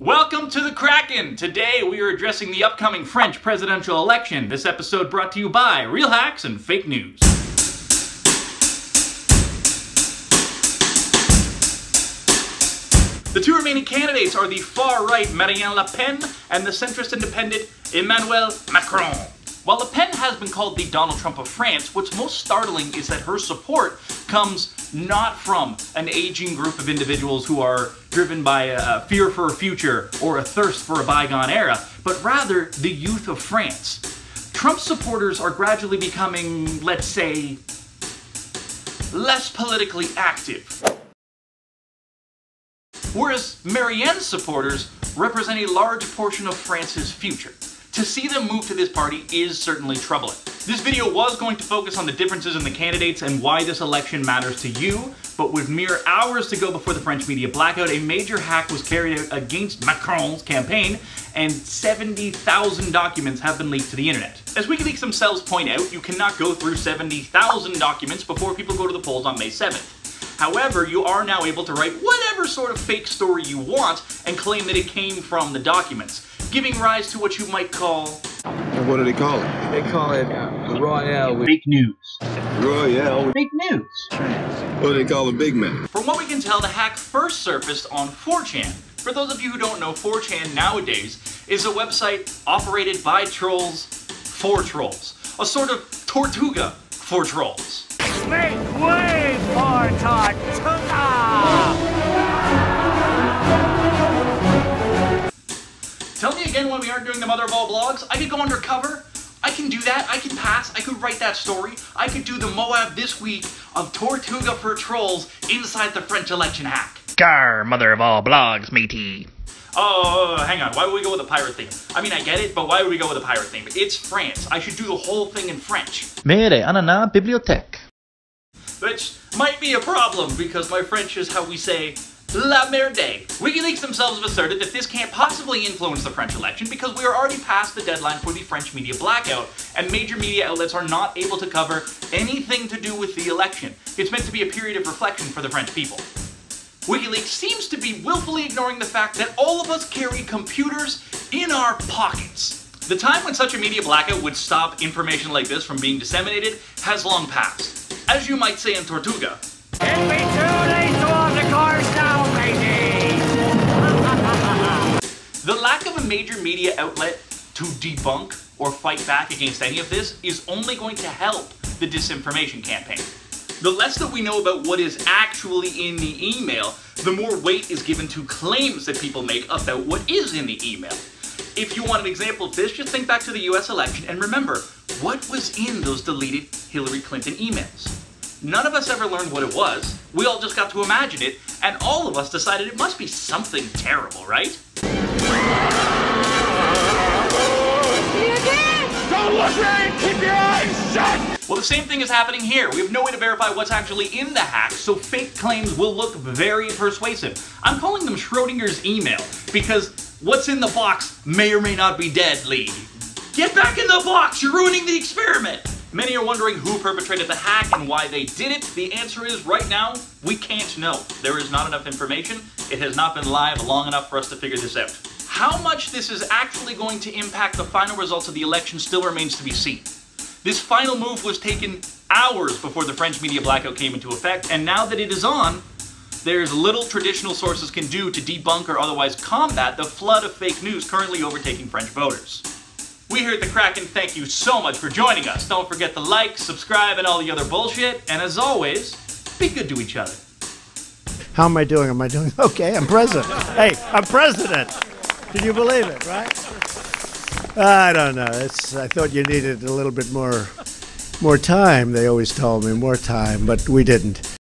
Welcome to the Krakan! Today we are addressing the upcoming French presidential election. This episode brought to you by Real Hacks and Fake News. The two remaining candidates are the far-right Marine Le Pen and the centrist independent Emmanuel Macron. While Le Pen has been called the Donald Trump of France, what's most startling is that her support comes not from an aging group of individuals who are driven by a fear for a future or a thirst for a bygone era, but rather the youth of France. Trump supporters are gradually becoming, let's say, less politically active. Whereas Marianne's supporters represent a large portion of France's future. To see them move to this party is certainly troubling. This video was going to focus on the differences in the candidates and why this election matters to you, but with mere hours to go before the French media blackout, a major hack was carried out against Macron's campaign, and 70,000 documents have been leaked to the internet. As WikiLeaks themselves point out, you cannot go through 70,000 documents before people go to the polls on May 7th. However, you are now able to write whatever sort of fake story you want and claim that it came from the documents, giving rise to what you might call... What do they call it? They call it Royale. Fake news. Royale. Fake news. What do they call a Big Mac? From what we can tell, the hack first surfaced on 4chan. For those of you who don't know, 4chan nowadays is a website operated by trolls for trolls. A sort of Tortuga for trolls. Make way for Tortuga! Tell me again when we aren't doing the mother of all blogs. I could go undercover. I can do that. I can pass. I could write that story. I could do the Moab this week of Tortuga for trolls inside the French election hack. Gar, mother of all blogs, matey. Oh, hang on. Why would we go with a pirate theme? I mean, I get it, but why would we go with a pirate theme? It's France. I should do the whole thing in French. Mere anana bibliothèque. Which might be a problem, because my French is how we say la merde. WikiLeaks themselves have asserted that this can't possibly influence the French election because we are already past the deadline for the French media blackout, and major media outlets are not able to cover anything to do with the election. It's meant to be a period of reflection for the French people. WikiLeaks seems to be willfully ignoring the fact that all of us carry computers in our pockets. The time when such a media blackout would stop information like this from being disseminated has long passed. As you might say in Tortuga, It'd be too late to off the cars now, matey! the lack of a major media outlet to debunk or fight back against any of this is only going to help the disinformation campaign. The less that we know about what is actually in the email, the more weight is given to claims that people make about what is in the email. If you want an example of this, just think back to the US election and remember, what was in those deleted Hillary Clinton emails? None of us ever learned what it was, we all just got to imagine it, and all of us decided it must be something terrible, right? Don't look right! Keep your eyes shut! Well, the same thing is happening here. We have no way to verify what's actually in the hack, so fake claims will look very persuasive. I'm calling them Schrodinger's email, because what's in the box may or may not be deadly. Get back in the box! You're ruining the experiment! Many are wondering who perpetrated the hack and why they did it. The answer is, right now, we can't know. There is not enough information. It has not been live long enough for us to figure this out. How much this is actually going to impact the final results of the election still remains to be seen. This final move was taken hours before the French media blackout came into effect, and now that it is on, there's little traditional sources can do to debunk or otherwise combat the flood of fake news currently overtaking French voters. We here at the Krakan thank you so much for joining us. Don't forget to like, subscribe, and all the other bullshit. And as always, be good to each other. How am I doing? Am I doing okay? I'm president. Hey, I'm president. Can you believe it, right? I don't know. I thought you needed a little bit more time. They always told me more time, but we didn't.